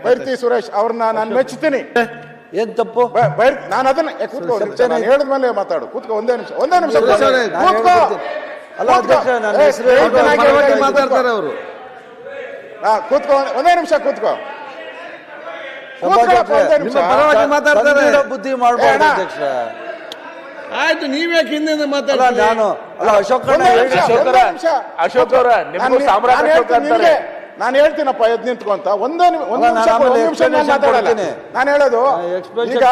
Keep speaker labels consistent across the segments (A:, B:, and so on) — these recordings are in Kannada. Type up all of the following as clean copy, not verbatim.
A: ಬೈರ್ತಿ ಸುರೇಶ್ ಅವ್ರನ್ನ ನಾನು ಮೆಚ್ಚುತ್ತೀನಿ.
B: ಏನ್ ತಪ್ಪು?
A: ನಾನು ಅದನ್ನ ನಾನು ಹೇಳಿದ್ಮೇಲೆ ಮಾತಾಡು. ಕೂತ್ಕೋ, ಒಂದೇ ನಿಮಿಷ ಕೂತ್ಕೋ.
B: ಅಲ್ಲ ಅಧ್ಯಕ್ಷ, ನನ್ನ ಹೆಸರು ಮಾತಾಡ್ತಾರೆ ಅವರು.
A: ಕೂತ್ಕೋ, ಒಂದೇ ನಿಮಿಷ ಕೂತ್ಕೋ.
B: ಬುದ್ಧಿ ಮಾಡ್ಬೋದು ಅಧ್ಯಕ್ಷ.
C: ಆಯ್ತು, ನೀವ್ಯಾಕೆ ಹಿಂದೆ ಮಾತಾಡ?
B: ನಾನು ಅಲ್ಲ ಅಶೋಕ್
A: ಅಶೋಕ್ ಅವರ ನಾನು ಹೇಳ್ತೀನಪ್ಪ, ಎದ್ ನಿಂತ್ಕೊಂತ ನಿಮಿಷ ನಾನು ಹೇಳೋದು. ಈಗ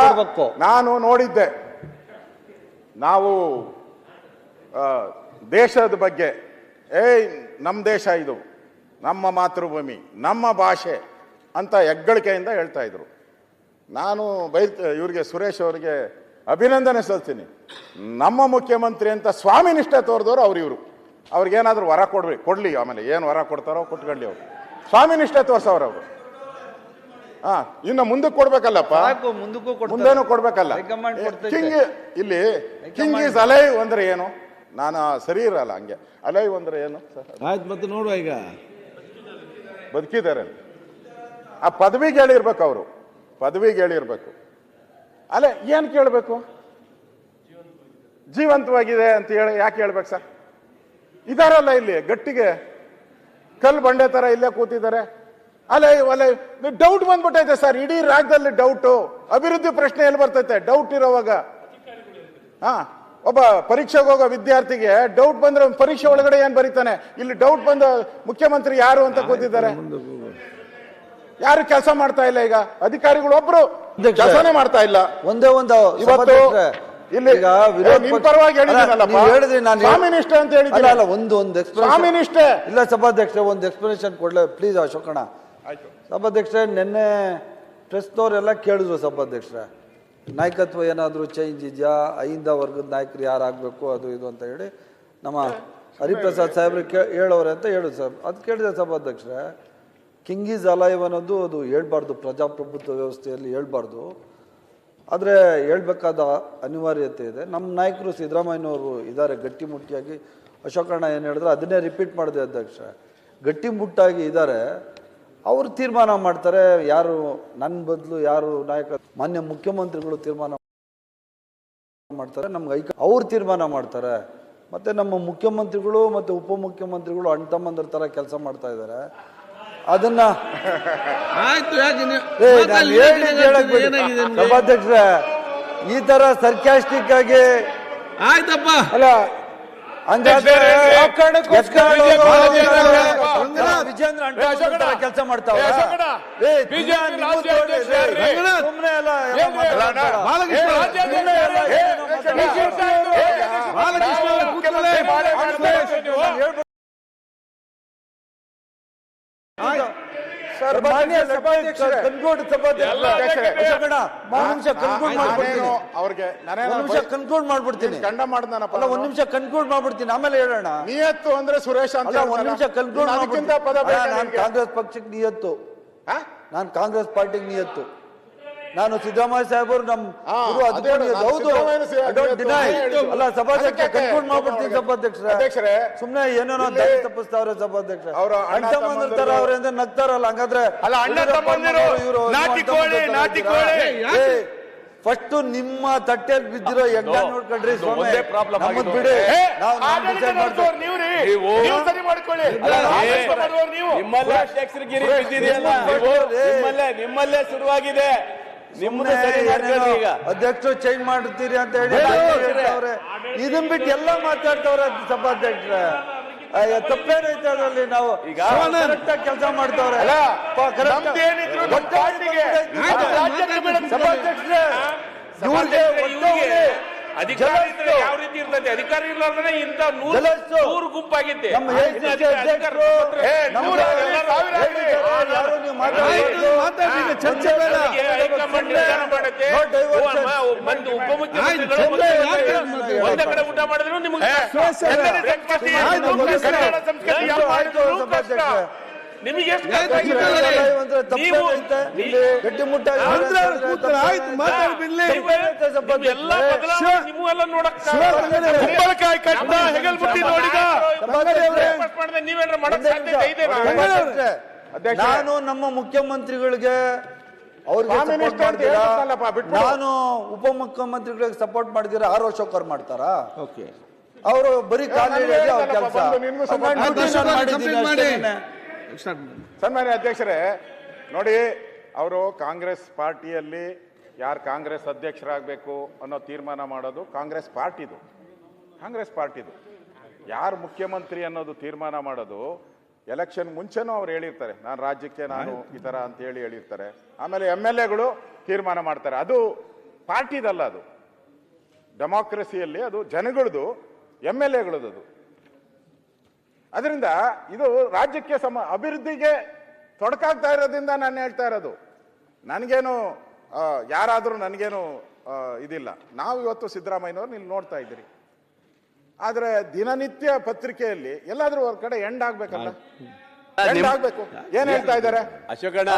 A: ನಾನು ನೋಡಿದ್ದೆ, ನಾವು ದೇಶದ ಬಗ್ಗೆ ನಮ್ಮ ದೇಶ ಇದು, ನಮ್ಮ ಮಾತೃಭೂಮಿ, ನಮ್ಮ ಭಾಷೆ ಅಂತ ಹೆಗ್ಗಳಿಕೆಯಿಂದ ಹೇಳ್ತಾ ಇದ್ರು. ನಾನು ಇವ್ರಿಗೆ ಸುರೇಶ್ ಅವರಿಗೆ ಅಭಿನಂದನೆ ಸಲ್ತೀನಿ. ನಮ್ಮ ಮುಖ್ಯಮಂತ್ರಿ ಅಂತ ಸ್ವಾಮಿ ನಿಷ್ಠೆ ತೋರಿದವರು ಇವರು. ಅವ್ರಿಗೇನಾದ್ರೂ ವರ ಕೊಡ್ಲಿ, ಆಮೇಲೆ ಏನು ವರ ಕೊಡ್ತಾರೋ ಕೊಟ್ಕೊಳ್ಳಿ. ಅವರು ಸ್ವಾಮಿ ನಿಷ್ಠೆ ತೋರ್ಸವ್ರು ಅವರು. ಇನ್ನು ಮುಂದಕ್ಕೆ ಕೊಡ್ಬೇಕಲ್ಲಪ್ಪ, ಮುಂದೇನು ಕೊಡ್ಬೇಕಲ್ಲ. ಇಲ್ಲಿ ಕಿಂಗ್ ಈಸ್ ಅಲೈವ್ ಅಂದ್ರೆ ಏನು? ನಾನು ಸರಿ ಇರಲ್ಲ ಹಂಗೆ. ಅಲೈವ್ ಅಂದ್ರೆ ಏನು?
C: ಆಯ್ತು, ಮತ್ತೆ ನೋಡುವ. ಈಗ
A: ಬದುಕಿದ್ದಾರೆ, ಆ ಪದವಿಗೆ ಹೇಳಿರ್ಬೇಕು, ಅವರು ಪದವಿಗೆ ಹೇಳಿರ್ಬೇಕು. ಅಲ್ಲ, ಏನ್ ಕೇಳಬೇಕು? ಜೀವಂತವಾಗಿದೆ ಅಂತ ಹೇಳಿ ಯಾಕೆ ಹೇಳ್ಬೇಕು ಸರ್? ಇದಾರಲ್ಲ ಇಲ್ಲಿ ಗಟ್ಟಿಗೆ ಕಲ್ಲು ಬಂಡೆ ತರ ಇಲ್ಲೇ ಕೂತಿದ್ದಾರೆ. ಅಲ್ಲ, ಡೌಟ್ ಬಂದ್ಬಿಟ್ಟೈತೆ ಸರ್, ಇಡೀ ರಾಜ್ಯದಲ್ಲಿ ಡೌಟು. ಅಭಿವೃದ್ಧಿ ಪ್ರಶ್ನೆ ಎಲ್ಲಿ ಬರ್ತೈತೆ? ಡೌಟ್ ಇರೋವಾಗ. ಒಬ್ಬ ಪರೀಕ್ಷೆಗೆ ಹೋಗೋ ವಿದ್ಯಾರ್ಥಿಗೆ ಡೌಟ್ ಬಂದ್ರೆ ಪರೀಕ್ಷೆ ಒಳಗಡೆ ಏನ್ ಬರೀತಾನೆ? ಇಲ್ಲಿ ಡೌಟ್ ಬಂದ ಮುಖ್ಯಮಂತ್ರಿ ಯಾರು ಅಂತ ಕೂತಿದ್ದಾರೆ. ಯಾರು ಕೆಲಸ ಮಾಡ್ತಾ ಇಲ್ಲ. ಈಗ ಅಧಿಕಾರಿಗಳು ಒಬ್ರು ಕೆಲಸನೇ ಮಾಡ್ತಾ ಇಲ್ಲ.
B: ಒಂದೇ ಒಂದು
A: ಇವತ್ತು ಇಲ್ಲಿ ನಿಮ್ ಪರವಾಗಿ ಹೇಳಿದ್ರಿ, ಸ್ವಾಮಿ ನಿಷ್ಠೆ ಅಂತ ಹೇಳಿದ್ರೆ
B: ಒಂದು
A: ಸ್ವಾಮಿ ನಿಷ್ಠೆ
B: ಇಲ್ಲ. ಸಭಾಧ್ಯಕ್ಷ ಒಂದು ಎಕ್ಸ್ಪ್ಲನೇಷನ್ ಕೊಡ್ಲ ಪ್ಲೀಸ್ ಅಶೋಕಣ್ಣ. ಸಭಾಧ್ಯಕ್ಷ, ನಿನ್ನೆ ಪ್ರೆಸ್ನವರೆಲ್ಲ ಕೇಳಿದ್ರು ಸಭಾಧ್ಯಕ್ಷ, ನಾಯಕತ್ವ ಏನಾದರೂ ಚೇಂಜ್ ಇದೆಯಾ, ಐಂದ ವರ್ಗದ ನಾಯಕರು ಯಾರಾಗಬೇಕು ಅದು ಇದು ಅಂತ ಹೇಳಿ ನಮ್ಮ ಹರಿಪ್ರಸಾದ್ ಸಾಹೇಬ್ರಿಗೆ ಹೇಳೋರೆ ಅಂತ ಹೇಳಿದ್ರು ಸರ್. ಅದು ಕೇಳಿದೆ ಸಭಾಧ್ಯಕ್ಷರೇ, ಕಿಂಗ್ ಈಸ್ ಅಲೈವ್ ಅನ್ನೋದು ಅದು ಹೇಳ್ಬಾರ್ದು, ಪ್ರಜಾಪ್ರಭುತ್ವ ವ್ಯವಸ್ಥೆಯಲ್ಲಿ ಹೇಳ್ಬಾರ್ದು. ಆದರೆ ಹೇಳ್ಬೇಕಾದ ಅನಿವಾರ್ಯತೆ ಇದೆ. ನಮ್ಮ ನಾಯಕರು ಸಿದ್ದರಾಮಯ್ಯನವರು ಇದ್ದಾರೆ ಗಟ್ಟಿಮುಟ್ಟಿಯಾಗಿ. ಅಶೋಕಣ್ಣ ಏನು ಹೇಳಿದ್ರೆ ಅದನ್ನೇ ರಿಪೀಟ್ ಮಾಡಿದೆ ಅಧ್ಯಕ್ಷ. ಗಟ್ಟಿಮುಟ್ಟಾಗಿ ಇದ್ದಾರೆ, ಅವರು ತೀರ್ಮಾನ ಮಾಡ್ತಾರೆ ಯಾರು ನನ್ನ ಬದಲು ಯಾರು ನಾಯಕ. ಮಾನ್ಯ ಮುಖ್ಯಮಂತ್ರಿಗಳು ತೀರ್ಮಾನ ಮಾಡ್ತಾರೆ, ನಮ್ಗೆ ಅವ್ರು ತೀರ್ಮಾನ ಮಾಡ್ತಾರೆ. ಮತ್ತು ನಮ್ಮ ಮುಖ್ಯಮಂತ್ರಿಗಳು ಮತ್ತು ಉಪಮುಖ್ಯಮಂತ್ರಿಗಳು ಅಣ್ಣ ತಮ್ಮಂದ್ರ ಥರ ಕೆಲಸ ಮಾಡ್ತಾ ಇದ್ದಾರೆ. ಅದನ್ನ ಸಭಾಧ್ಯಕ್ಷರ ಈ ತರ ಸರ್ಕ್ಯಾಸ್ಟಿಕ್ ಆಗಿ
C: ಆಯ್ತಪ್ಪ
B: ಅಲ್ಲ ವಿಜೇಂದ್ರ ಕೆಲಸ ಮಾಡ್ತಾವ. ಸುಮ್ಮನೆ ಅಲ್ಲ ಸರ್, ಮಾನ್ಯ ಕನ್ಕ್ಲೂಡ್ ಮಾಡ್ಬಿಡ್ತೀನಿ. ಒಂದ್ ನಿಮಿಷ ಕನ್ಕ್ಲೂಡ್ ಮಾಡ್ಬಿಡ್ತೀನಿ, ಆಮೇಲೆ ಹೇಳೋಣ.
A: ನಿಯತ್ತು ಅಂದ್ರೆ ಸುರೇಶ್ ಅಂತ
B: ಒಂದ್ ನಿಮಿಷ ಕನ್ಕ್ಲೂಡ್ ಮಾಡ್ಬಿಡ್ತೀನಿ. ನಾನು ಕಾಂಗ್ರೆಸ್ ಪಕ್ಷಕ್ಕೆ ನಿಯತ್ತು, ನಾನು ಕಾಂಗ್ರೆಸ್ ಪಾರ್ಟಿಗೆ ನಿಯತ್ತು. ನಾನು ಸಿದ್ದರಾಮಯ್ಯ ಸಾಹೇಬರು ನಮ್ಮ ಹೌದು, ಅಲ್ಲ ಸಭಾಧ್ಯಕ್ಷ ಕನ್ಕ್ಲೂಡ್ ಮಾಡ್ಬಿಡ್ತೀನಿ. ಸಭಾಧ್ಯಕ್ಷರೇ ಸುಮ್ನೆ ಏನೇನೋ ದಾರಿ ತಪ್ಪಿಸ್ತಾವ್ರೆ ಸಭಾಧ್ಯಕ್ಷ. ತರ ಅವ್ರಿಂದ ನಗ್ತಾರಲ್ಲ, ಹಂಗಾದ್ರೆ ಫಸ್ಟ್ ನಿಮ್ಮ ತಟ್ಟೆಯಲ್ಲಿ ಬಿದ್ದಿರೋ ಯಜ್ಞ ನೋಡ್ಕೊಂಡ್ರಿ ನಮ್ಮದ್ ಬಿಡಿ,
D: ನಿಮ್ಮಲ್ಲೇ ಶುರುವಾಗಿದೆ.
B: ಅಧ್ಯಕ್ಷರು ಚೇಂಜ್ ಮಾಡ್ತೀರಿ ಅಂತ ಹೇಳಿ ಇದನ್ ಬಿಟ್ಟು ಎಲ್ಲ ಮಾತಾಡ್ತವ್ರೆ ಸಭಾಧ್ಯಕ್ಷರ. ತಪ್ಪೇನೈತೆ ಅದರಲ್ಲಿ? ನಾವು ಕರೆಕ್ಟ್ ಆಗಿ ಕೆಲಸ ಮಾಡ್ತವ್ರೆ. ಸಭಾಧ್ಯಕ್ಷರೇ
D: ಅಧಿಕಾರಿ ಯಾವ ರೀತಿ ಇರ್ತದೆ? ಅಧಿಕಾರಿ ಇರ್ಲಾರ್ದ್ರೆ ಇಂತ ನೂರು ಗುಂಪಾಗಿದ್ದೆ. ಉಪಮುಖ್ಯಮಂತ್ರಿಗಳು ಒಂದ ಕಡೆ ಊಟ ಮಾಡಿದ್ರು ನಿಮ್ಗೆ ನಿಮಗೆ ನಿಮ್ಮೆಲ್ಲ ನೋಡಕ್ ನೀವೇನ್ರ ಮಾಡಕ್ ಸಾಧ್ಯತೆ ಇದೆ?
A: ಅಧ್ಯಕ್ಷ
B: ನಾನು ನಮ್ಮ ಮುಖ್ಯಮಂತ್ರಿಗಳಿಗೆ ಅವ್ರಿಗೆ
A: Prime
B: support
A: Minister ಅಂತ
B: ಮಾಡ್ತೀರಾ?
A: ಹೇಳ್ಬೇಕಲ್ಲಪ್ಪ, ಬಿಟ್ಬಿಡು.
B: ನಾನು ಉಪಮುಖ್ಯಮಂತ್ರಿಗಳಿಗೆ ಸಪೋರ್ಟ್ ಮಾಡಿದಿರಾ ಆರ್ ಅಶೋಕರ್ ಮಾಡ್ತಾರಾ?
C: ಓಕೆ
B: ಅವರು ಬರೀ ಖಾಲಿ
A: ನಾನು
B: ಅವ್ರ
A: ಹೇಳ್ದಲ್ಲಪ್ಪ,
B: ಕೆಲಸ
A: ಬಂದು ನಿನ್ಗೂ support
C: ಮಾಡಿ
A: ಸನ್ಮಾನ್ಯ ಅಧ್ಯಕ್ಷರೇ, ನೋಡಿ ಅವರು ಕಾಂಗ್ರೆಸ್ ಪಾರ್ಟಿಯಲ್ಲಿ ಯಾರು ಕಾಂಗ್ರೆಸ್ ಅಧ್ಯಕ್ಷರಾಗಬೇಕು ಅನ್ನೋ ತೀರ್ಮಾನ ಮಾಡೋದು ಕಾಂಗ್ರೆಸ್ ಪಾರ್ಟಿದು ಯಾರು ಮುಖ್ಯಮಂತ್ರಿ ಅನ್ನೋದು ತೀರ್ಮಾನ ಮಾಡೋದು ಎಲೆಕ್ಷನ್ ಮುಂಚೆನೂ ಅವ್ರು ಹೇಳಿರ್ತಾರೆ, ನಾನು ರಾಜ್ಯಕ್ಕೆ ನಾನು ಈ ಥರ ಅಂತ ಹೇಳಿರ್ತಾರೆ. ಆಮೇಲೆ MLAಗಳು ತೀರ್ಮಾನ ಮಾಡ್ತಾರೆ. ಅದು ಪಾರ್ಟಿದಲ್ಲ, ಅದು ಡೆಮಾಕ್ರಸಿಯಲ್ಲಿ ಅದು ಜನಗಳದು, MLAಗಳದು. ಅದು ಅದರಿಂದ ಇದು ರಾಜ್ಯಕ್ಕೆ ಅಭಿವೃದ್ಧಿಗೆ ತೊಡಕಾಗ್ತಾ ಇರೋದ್ರಿಂದ ನಾನು ಹೇಳ್ತಾ ಇರೋದು. ನನಗೇನು ಯಾರಾದರೂ ನನಗೇನು ಇದಿಲ್ಲ. ನಾವು ಇವತ್ತು ಸಿದ್ದರಾಮಯ್ಯನವ್ರು ನೀವು ನೋಡ್ತಾ ಇದ್ದೀರಿ, ಆದರೆ ದಿನನಿತ್ಯ ಪತ್ರಿಕೆಯಲ್ಲಿ ಎಲ್ಲಾದ್ರೂ ಒಂದು ಕಡೆ ಎಂಡ್ ಆಗ್ಬೇಕಲ್ಲ, ಎಂಡ್ ಆಗ್ಬೇಕು. ಏನ್ ಹೇಳ್ತಾ ಇದ್ದಾರೆ
E: ಅಶೋಕಣ್ಣ